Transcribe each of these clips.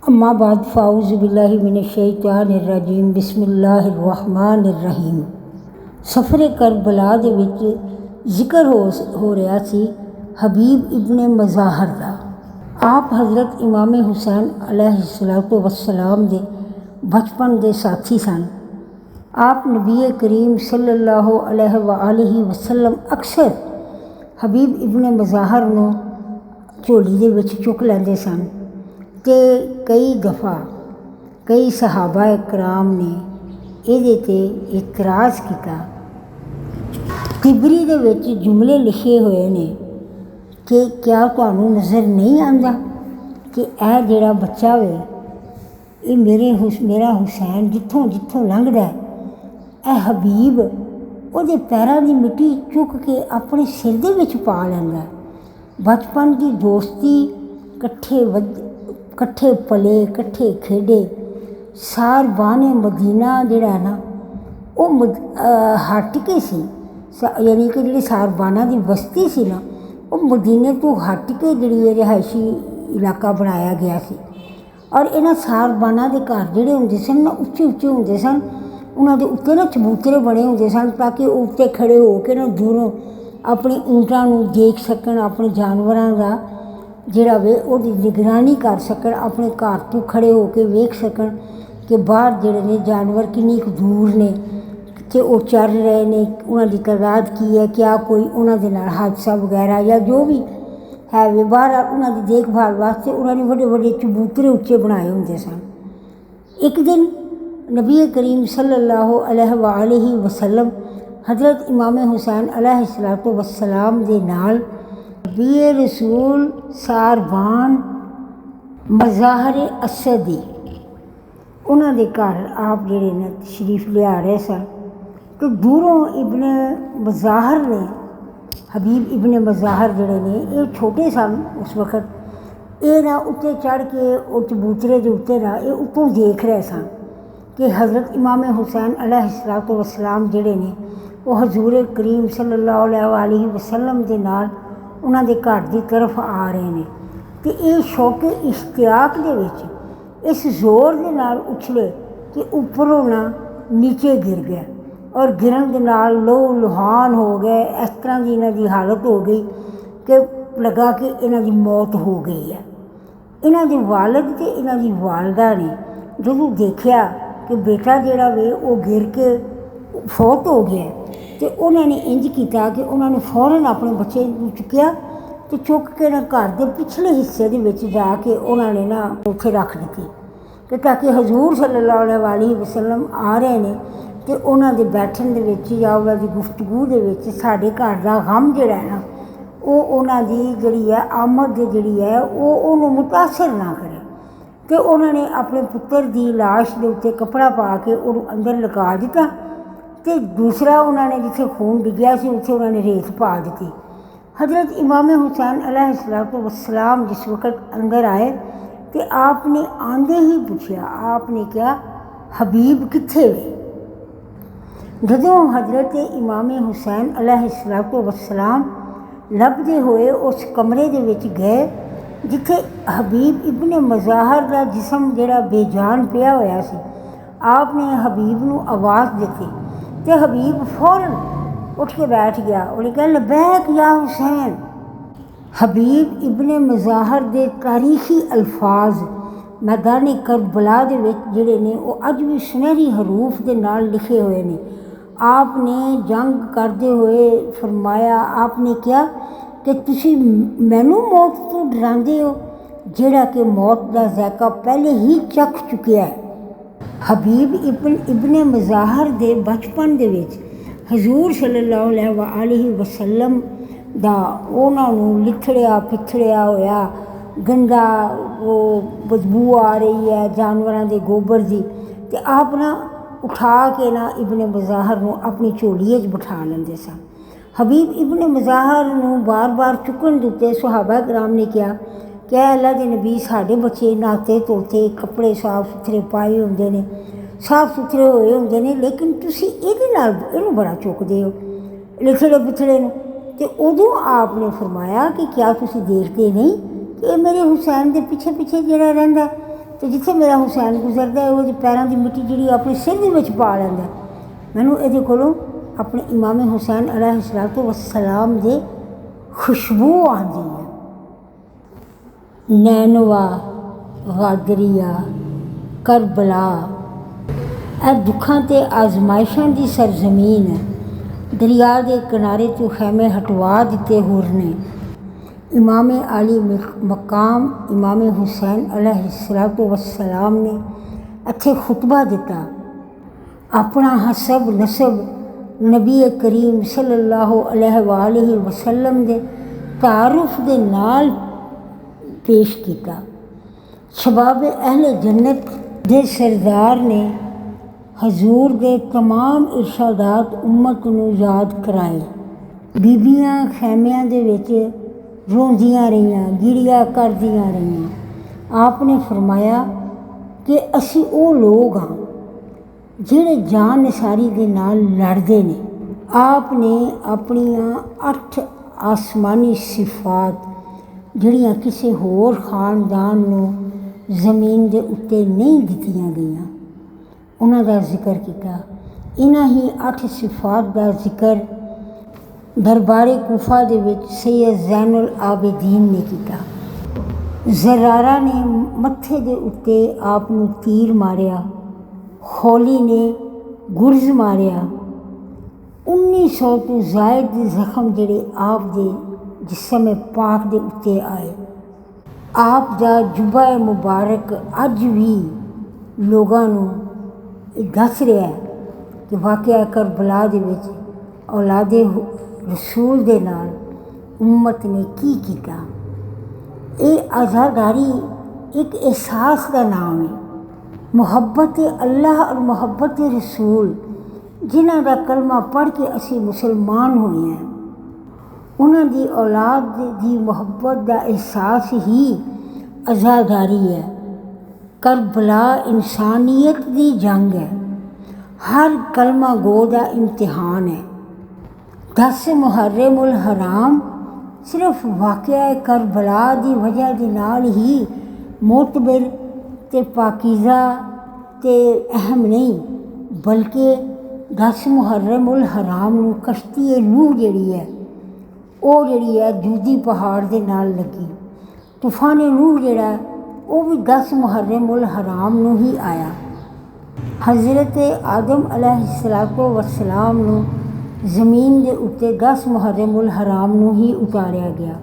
अम्मा बाद फ़ाऊज़ बिल्लाहि मिनश्शैतानिर्रजीम बिस्मिल्लाहिर्रहमानिर्रहीम। सफ़रे करबला दे विच जिक्र हो रहा सी हबीब इब्ने मज़ाहर दा। आप हज़रत इमाम हुसैन अलैहिस्सलातु वस्सलाम दे बचपन दे साथी सन। आप नबी करीम सल्लल्लाहु अलैहि वसल्लम अक्सर हबीब इब्ने मज़ाहर नूं झोली दे विच चुक लैंदे सन ते कई दफ़ा कई सहाबा कराम ने इहदे ते इतराज़ किया। तिबरी दे विच जुमले लिखे हुए ने कि क्या तुहानूं नज़र नहीं आंदा कि यह जिहड़ा बच्चा वे ये मेरा हुसैन जित्थों जित्थों लंघदा है यह हबीब उहदे पैरां दी मिट्टी चुक के अपने सिर दे विच पा लैंदा है। बचपन की दोस्ती कट्ठे पले कट्ठे खेडे। सार बाने मदीना जिहड़ा है ना वो हट के सी, यानी कि जी सारबाना की बस्ती सी ना वो मदीने तो हट के जी रिहायशी इलाका बनाया गया सी। और इन्हां सारबाना के घर जिहड़े हुंदे सन ना उच्चे उच्चे हुंदे सन, उन्हां दे उत्ते ना चबूतरे बने हुंदे सन ताकि उत्ते खड़े हो के ना दूरों अपने ऊंटां नूं देख सकन, अपने जानवरां दा जिहड़ा वे उहदी निगरानी कर सकन, अपने घर तो खड़े हो के वेख सकन कि बाहर जिहड़े ने जानवर किन्नी कुछ दूर ने कि वो चर रहे ने, उन्हां दी तादाद की है, क्या कोई उन्हां दे नाल हादसा वगैरह या जो भी है वे बाहर उन्हां दी देखभाल वास्ते उन्होंने बड़े बड़े चबूतरे उच्चे बनाए होंदे सन। एक दिन नबी करीम सल्लल्लाहु अलैहि वसल्लम हज़रत इमाम हुसैन अलैहिस्सलातु वस्सलाम दे नाल नबी रसूल सारबान मज़ाहर असदी उन्हां दे घर आप जिहड़े ने तशरीफ लिया रहे सन। तो दूरों इब्ने मज़ाहर ने हबीब इब्ने मज़ाहर जिहड़े ने ये छोटे सन उस वक्त, ये ना उत्ते चढ़ के वो चबूतरे के उत्ते ना ये उत्तों देख रहे सन कि हज़रत इमाम हुसैन अलैहिस्सलातु वस्सलाम जिहड़े ने वो हजूर करीम सल्लल्लाहु अलैहि वसल्लम दे नाल उन्हां दे घर की तरफ आ रहे हैं। तो ये शौके इश्तियाक दे विच इस जोर दे नाल उछले कि उपरों ना नीचे गिर गए और गिरन के नाल लोह लुहान हो गए। इस तरह की इन्हां दी हालत हो गई कि लगा कि इन्हां दी मौत हो गई है। इन्हां दे वालिद ते इन्हां दी वालदा ने जदों देखा कि बेटा जिहड़ा वे वो गिर के फौत हो गया तो उन्होंने इंज किया कि उन्होंने फौरन अपने बच्चे चुक्या तो चुक के ना घर के पिछले हिस्से के विच जाके उन्होंने ना उत्थे रख दी कि ताकि हजूर सल्लल्लाहु अलैहि वसल्लम आ रहे हैं तो उन्होंने बैठन दे विच या उन्होंने गुफ्तगू दे विच साडे घर का गम जिहड़ा है ना वो उन्होंने जिहड़ी है आमद जिहड़ी है वो उन्होंने मुतासर ना करे। तो उन्होंने अपने पुत्र की लाश के उत्ते कपड़ा पा के उन्होंने अंदर लगा दिता तो दूसरा उन्होंने जिथे खून डिग्या सी उत्थे उन्होंने रेत पा दी। हज़रत इमाम हुसैन अलैहिस्सलातु वस्सलाम जिस वक्त अंदर आए तो आपने आंदे ही पूछा, आपने क्या हबीब कित्थे वे। जदों हज़रत इमाम हुसैन अलैहिस्सलातु वस्सलाम लभदे हुए उस कमरे दे विच गए जिथे हबीब इब्ने मज़ाहर का जिसम जिहड़ा बेजान पिया होया सी, आपने हबीब नूं आवाज़ दी तो हबीब फौरन उठ के बैठ गया। उन्हें कहा लबैक या हुसैन। हबीब इब्ने मज़ाहर दे तारीखी अल्फाज मैदान करबला दे विच जिहड़े ने वो अज भी सुनहरी हरूफ दे नाल लिखे हुए ने। आपने जंग करते हुए फरमाया, आपने क्या कि तुसी मैनू मौत तो डरांदे हो जिहड़ा कि मौत का ज़ायका पहले ही चख चुकिया है। हबीब इब्ने मज़ाहर दे बचपन दे विच हजूर सल्लल्लाहु अलैहि वसल्लम दा उन्हां नूं लिथड़िया पिथड़िया होया गंदा वो बदबू आ रही है जानवरों के गोबर की, तो आप ना उठा के ना इब्ने मज़ाहर नूं अपनी झोली बिठा लेंदे सन। हबीब इब्ने मज़ाहर नूं बार बार चुकन दिते सहाबा कराम ने कहा कि अल्लाह के नबी साढ़े बच्चे नहाते धोते कपड़े साफ सुथरे पाए होंदे ने, साफ सुथरे होए होंदे ने, लेकिन तुसी इहदे नाल इहनूं बड़ा चुकदे हो लिथड़े पिथड़े नूं। तो उदों आपने फरमाया कि क्या तुसी देखते नहीं कि मेरे हुसैन के पिछे पिछे जिहड़ा रहिंदा तो जिथे मेरा हुसैन गुजरता है वो पैरों की मिट्टी जी अपने सिर के विच पा लैंदा। मैनू ये कोलों अपने इमाम हुसैन अलैहिस्सलातु वस्सलाम दे खुशबू आती है। नैनवा, गादरिया, करबला ए दुखों ते आजमाइशों की सरजमीन है। दरिया के किनारे तो खैमे हटवा दिते हुर ने। इमाम अली मकाम इमाम हुसैन अलैहिस्सलातु वस्सलाम ने इत्थे खुतबा दिता। अपना हसब नसब नबी करीम सल्लल्लाहु अलैहि वसल्लम दे तारुफ दे नाल पेश किया। शबाब अहले जन्नत दे सरदार ने हजूर दे तमाम इरशादात उम्मत नूं याद कराए। बीबियां खैमियां दे विच रोंदियां रहियां, गिड़िया करदियां रहियां। आपने फरमाया कि असी वो लोग हाँ जिहड़े जान निसारी दे नाल लड़दे ने। आपने अपनियां 8 आसमानी सिफात जिहड़ियां किसी होर खानदान नूं ज़मीन दे उत्ते नहीं दित्तियां गईयां उन्हां दा जिक्र किया। इन्हां ही 8 सिफात का जिक्र दरबारे कूफा दे विच सैयद ज़ैनुल आबिदीन ने किया। ज़रारा ने मत्थे दे उत्ते आप नूं तीर मारिया, खौली ने गुरज मारिया। 1900 तो जायद जख्म जिहड़े आप दे जिस्म पाक दे उत्ते आए। आप दा जुब्बा मुबारक अज भी लोगां नूं दस रहा है कि वाक़या करबला दे विच औलादे रसूल दे नाल उम्मत ने की किया। ये आज़ादारी एक एहसास का नाम है। मुहब्बत अल्लाह और मुहब्बत रसूल जिन्हां दा कलमा पढ़ के असी मुसलमान होए हैं उन्हां दी औलाद दी मुहब्बत का एहसास ही आज़ादारी है। करबला इंसानियत की जंग है। हर कलमा गो का इम्तिहान है। 10 मुहर्रम उल हराम सिर्फ वाक़या करबला की वजह के नाल ही मोतबर ते पाकीज़ा ते अहम नहीं, बल्कि 10 मुहर्रम उल हराम नूं कश्ती नूह जिहड़ी है वो जिहड़ी है दूधी पहाड़ के नाल लगी। तूफान नूह जिहड़ा वो भी 10 मुहर्रम उल हराम नूं ही आया। हज़रत आदम अलैहिस्सलातु वस्सलाम नूं ज़मीन के उत्ते 10 मुहर्रम उल हराम नूं ही उतारिया गया।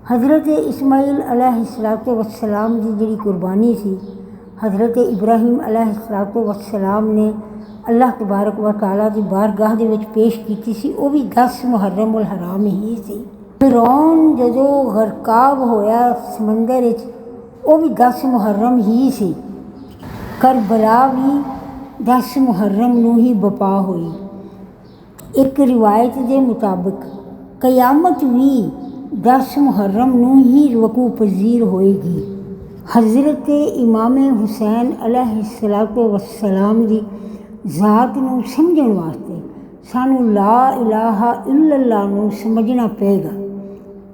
हज़रत इस्माइल अलैहिस्सलातु वस्सलाम की जिहड़ी कुर्बानी सी हज़रत इब्राहिम अलैहिस्सलातु वस्सलाम ने अल्लाह तबारक व तआला की बारगाह दे विच पेश की सी, वो भी 10 मुहर्रम उल हराम ही सी। फिरौन जदों गरकाब होया समंदर विच वो भी 10 मुहर्रम ही सी। करबला भी 10 मुहर्रम नूं ही बपा हुई। एक रिवायत के मुताबिक कयामत भी 10 मुहर्रम नूं ही वकू पजीर होएगी। हज़रत इमाम हुसैन अलैहिस्सलातु वस्सलाम की ज़ात नूं समझण वास्ते सानू ला इलाहा इल्लल्लाह नूं समझना पेगा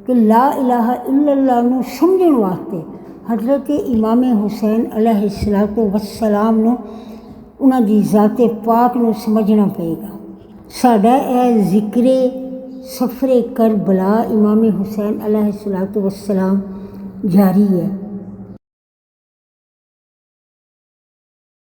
कि ला इलाहा इल्लल्लाह नूं समझण वास्ते हज़रत इमाम हुसैन अलैहिस्सलातु वस्सलाम नूं उन्हां दी ज़ाते पाक नूं समझना पेगा। साडा यह ज़िक्रे सफ़रे करबला इमाम हुसैन अलैहिस्सलातु वस्सलाम जारी है।